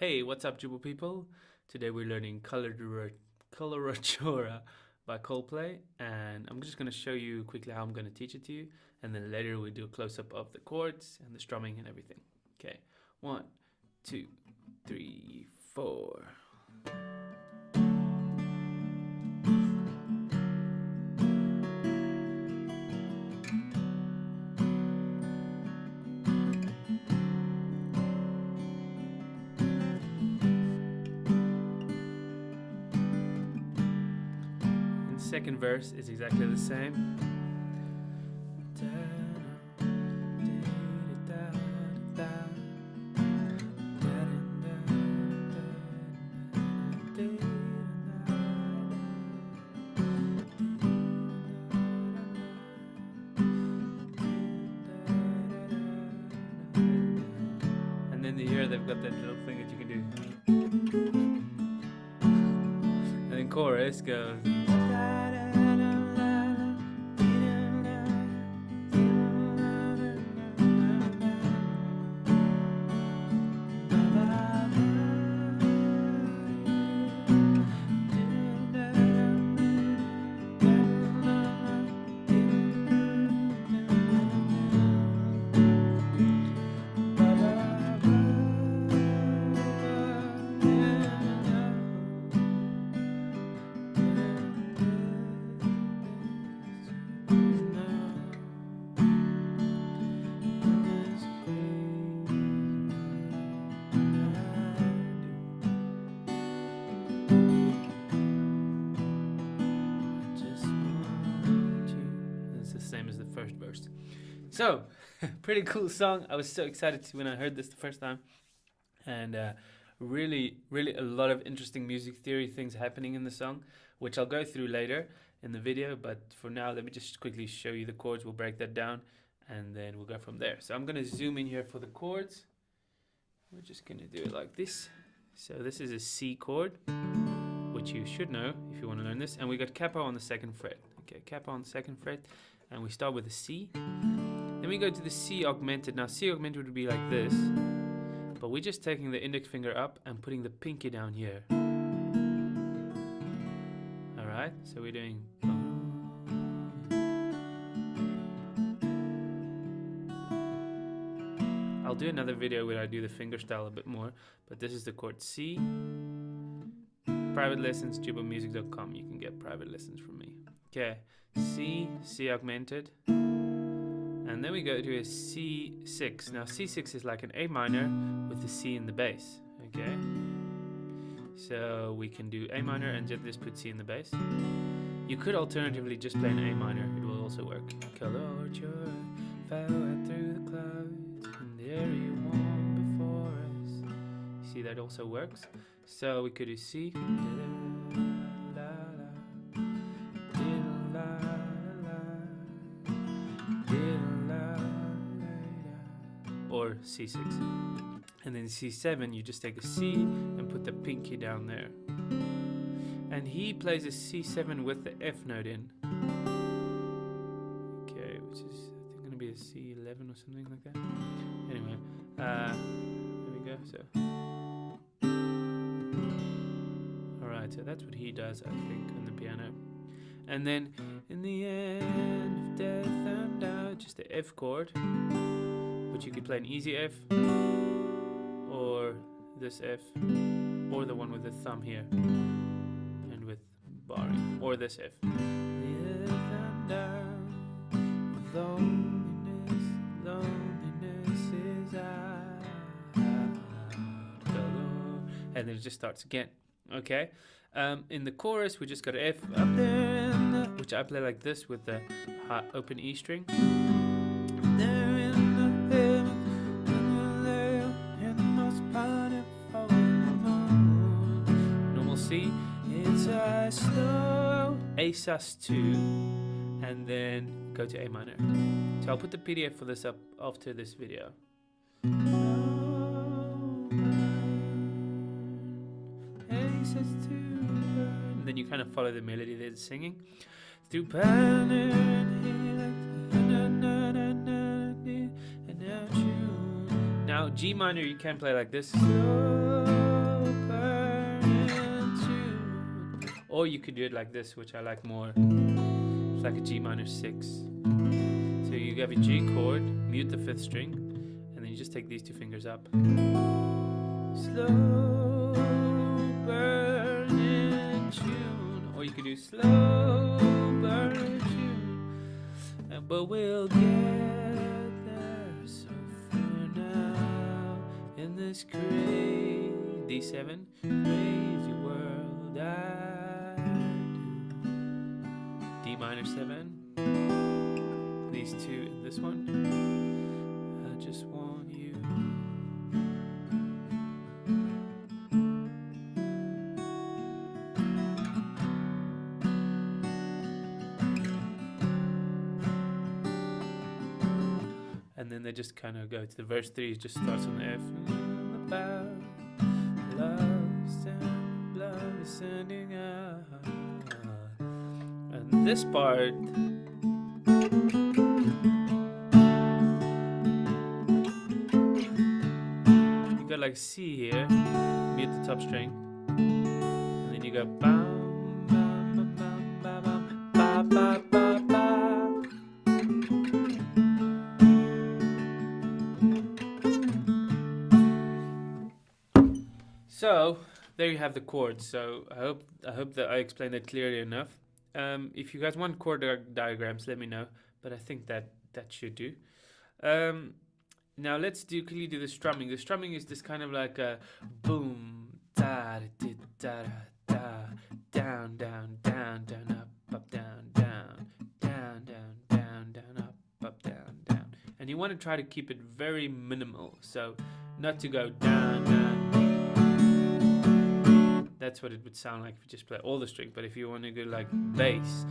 Hey, what's up, Jooba people? Today we're learning Coloratura by Coldplay, and I'm just going to show you quickly how I'm going to teach it to you, and then later we do a close-up of the chords and the strumming and everything. Okay, 1, 2, 3, 4. Second verse is exactly the same. And then here they've got that little thing that you can do. And then chorus goes. Same as the first verse. So, pretty cool song. I was so excited when I heard this the first time. And really a lot of interesting music theory things happening in the song, which I'll go through later in the video. But for now, let me just quickly show you the chords. We'll break that down and then we'll go from there. So I'm going to zoom in here for the chords. We're just going to do it like this. So this is a C chord, which you should know if you want to learn this. And we got capo on the 2nd fret. Okay, capo on the 2nd fret. And we start with a C. Then we go to the C augmented. Now C augmented would be like this, but we're just taking the index finger up and putting the pinky down here. Alright, so we're doing. I'll do another video where I do the finger style a bit more, but this is the chord C. Private lessons, joobamusic.com. You can get private lessons from me. Okay, C augmented, and then we go to a C6. Now C6 is like an A minor with the C in the bass. Okay, so we can do A minor and just put C in the bass. You could alternatively just play an A minor, it will also work. Coloratura fell out through the clouds, and there you walk before us. See, that also works. So we could do C. Or C6, and then C7 you just take a C and put the pinky down there, and he plays a C7 with the F note in. Okay, which is I think gonna be a C11 or something like that. Anyway, there we go. So alright, so that's what he does, I think, on the piano. And then in the end of death and out, just the F chord, which you could play an easy F, or this F, or the one with the thumb here, and with barring, or this F. And then it just starts again. Okay, in the chorus we just got F up there, which I play like this with the open E string. Normal C, it's a slow A sus2, and then go to A minor. So I'll put the PDF for this up after this video. And then you kind of follow the melody they're singing. Through now G minor you can play like this. Or you could do it like this, which I like more. It's like a G minor 6. So you have a G chord, mute the 5th string, and then you just take these 2 fingers up. Slow burning tune. Or you could do slow burning tune. But we'll get there. So for now, in this crazy D7, crazy world I do. D minor 7. These 2 in this one. I just want you. And then they just kind of go to the verse 3. It just starts on the F. About love is sending out. And this part, you got like C here, mute the top string, and then you go bam, bam, bam, bam, bam, ba, ba, ba, ba. So there you have the chords. So I hope that I explained that clearly enough. If you guys want chord diagrams, let me know. But I think that should do. Now let's quickly do the strumming. The strumming is this kind of like a boom, da da da da, down down down down up down down down down down down up down down. And you want to try to keep it very minimal. So not to go down down. That's what it would sound like if you just play all the strings. But if you want to go like bass,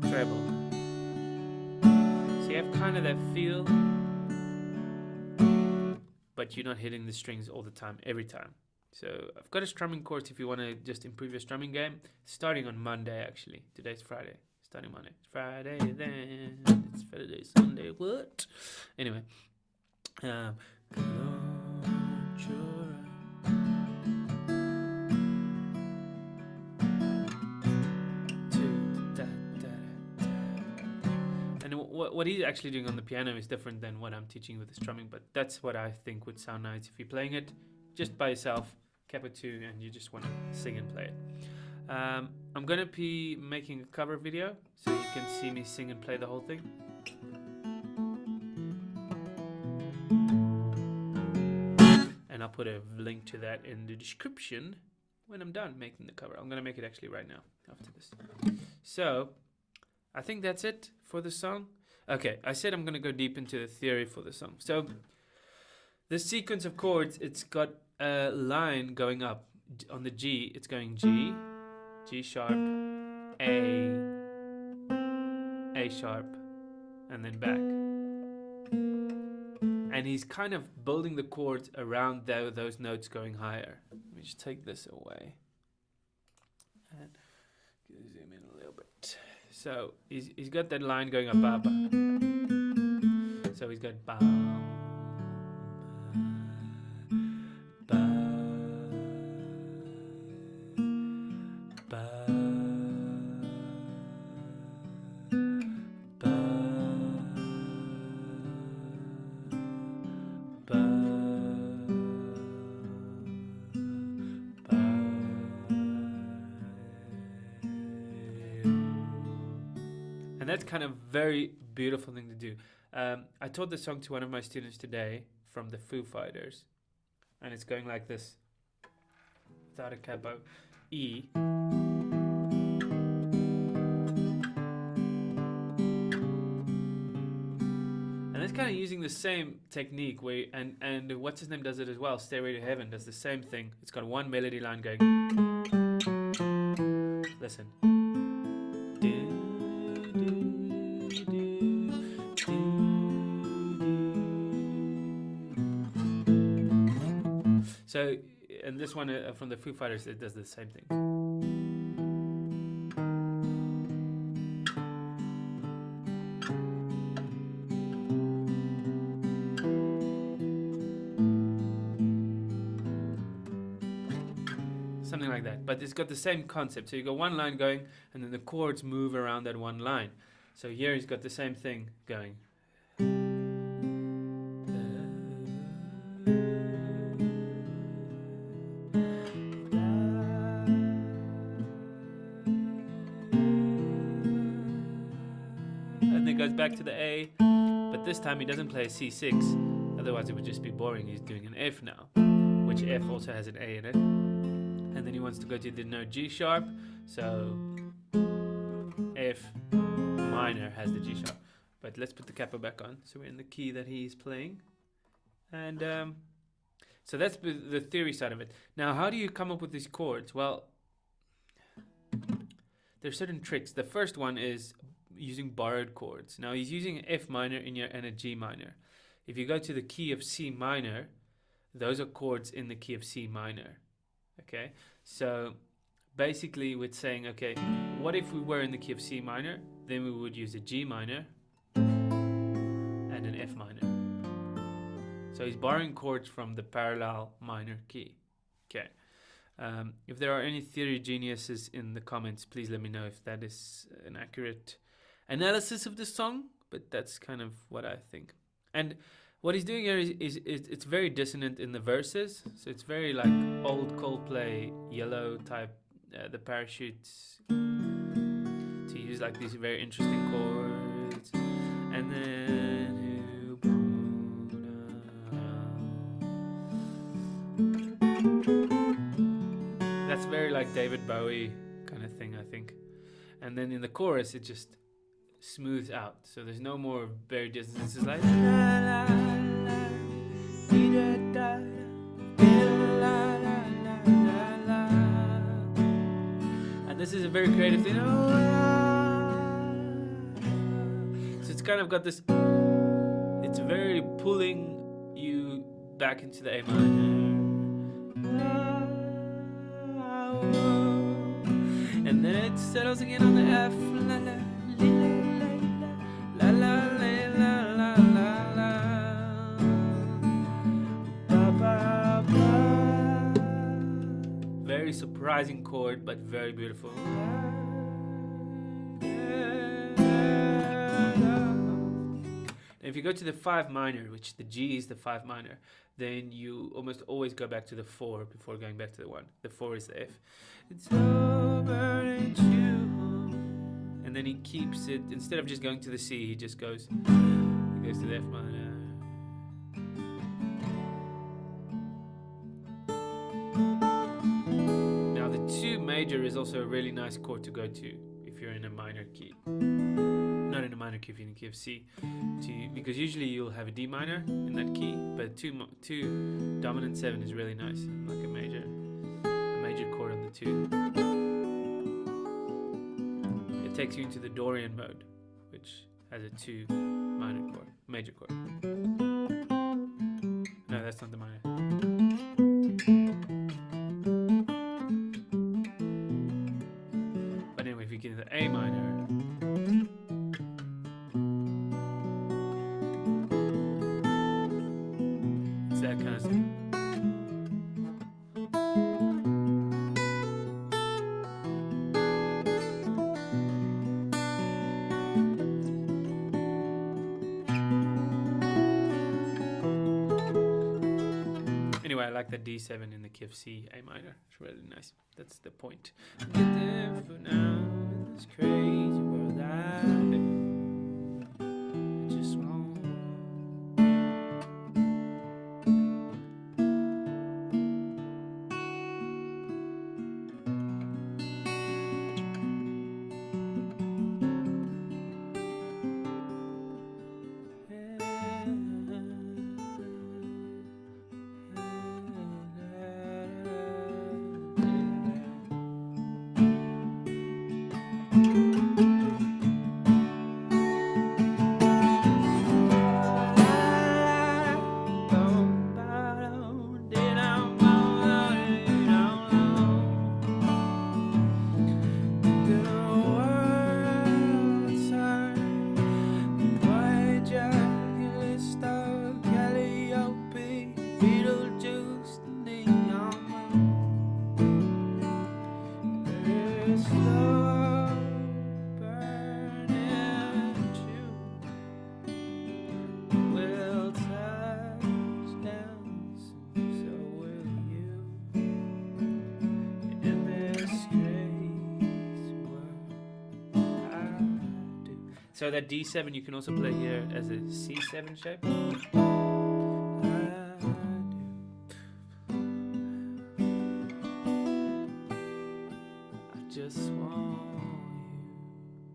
treble, so you have kind of that feel, but you're not hitting the strings all the time, every time. So I've got a strumming course if you want to just improve your strumming game, starting on Monday actually. Today's Friday, starting Monday. It's Friday then, it's Friday, Sunday, what? Anyway, Coloratura. What he's actually doing on the piano is different than what I'm teaching with the strumming, but that's what I think would sound nice if you're playing it just by yourself, capo 2, and you just want to sing and play it. I'm going to be making a cover video so you can see me sing and play the whole thing. And I'll put a link to that in the description when I'm done making the cover. I'm going to make it actually right now after this. So I think that's it for the song. Okay, I said I'm going to go deep into the theory for the song. So the sequence of chords, it's got a line going up. On the G, it's going G, G sharp, A sharp, and then back. And he's kind of building the chords around those notes going higher. Let me just take this away. And zoom in a little bit. So he's got that line going up, ba, ba. So he's got ba, ba, ba, ba, ba, and that's kind of very beautiful thing to do. I taught the song to one of my students today from the Foo Fighters, and it's going like this. Without a capo, E, and it's kind of using the same technique where and what's his name does it as well. Stairway to Heaven does the same thing. It's got one melody line going. Listen. So, and this one from the Foo Fighters, it does the same thing. something like that. But it's got the same concept. So you got one line going, and then the chords move around that one line. So here he's got the same thing going. And then goes back to the A, but this time he doesn't play a C6, otherwise it would just be boring. He's doing an F now, which F also has an A in it. And then he wants to go to the note G sharp, so F minor has the G sharp. But let's put the capo back on, so we're in the key that he's playing. And so that's the theory side of it. Now, how do you come up with these chords? Well, there's certain tricks. The first one is using borrowed chords. Now he's using an F minor and a G minor. If you go to the key of C minor, those are chords in the key of C minor. Okay, so basically we're saying, okay, what if we were in the key of C minor? Then we would use a G minor and an F minor. So he's borrowing chords from the parallel minor key. Okay. If there are any theory geniuses in the comments, please let me know if that is an accurate analysis of the song, but that's kind of what I think. And what he's doing here is it's very dissonant in the verses, so it's very like old Coldplay, Yellow type, the parachutes, to use like these very interesting chords, and then that's very like David Bowie kind of thing, I think. And then in the chorus it just smooths out, so there's no more very distant. It's just like and this is a very creative thing. So it's kind of got this, it's very pulling you back into the A minor, and then it settles again on the F. Very surprising chord, but very beautiful. If you go to the 5 minor, which the G is the 5 minor, then you almost always go back to the 4 before going back to the 1. The 4 is the F. It's over and you. And then he keeps it, instead of just going to the C, he just goes to the F minor. Now the 2 major is also a really nice chord to go to if you're in a minor key. Not in a minor key, if you're in the key of C, because usually you'll have a D minor in that key, but 2 dominant 7 is really nice, like a major chord on the 2. It takes you into the Dorian mode, which has a 2 minor chord, major chord. No, that's not the minor. But anyway, if you get into the A minor, it's that kind of stuff. Anyway, I like the D7 in the key of C, A minor. It's really nice. That's the point. Get there for now in this crazy world I live. I just want. So that D7 you can also play here as a C7 shape. I just want you.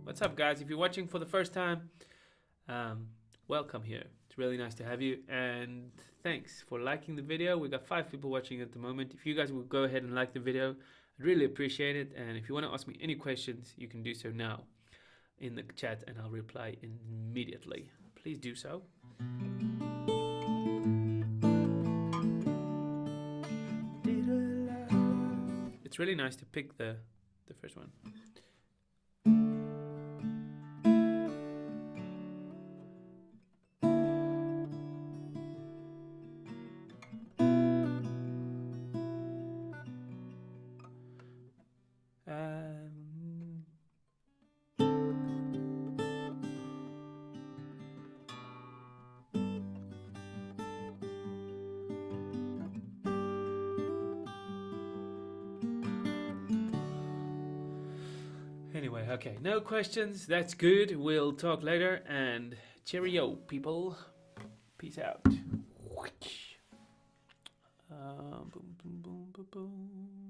What's up, guys? If you're watching for the first time, welcome here. It's really nice to have you, and thanks for liking the video. We got 5 people watching at the moment. If you guys will go ahead and like the video, I'd really appreciate it. And if you want to ask me any questions, you can do so now in the chat, and I'll reply immediately. Please do so. It's really nice to pick the first one. Anyway, okay, no questions. That's good. We'll talk later, and cheerio, people. Peace out. Boom, boom, boom, boom, boom.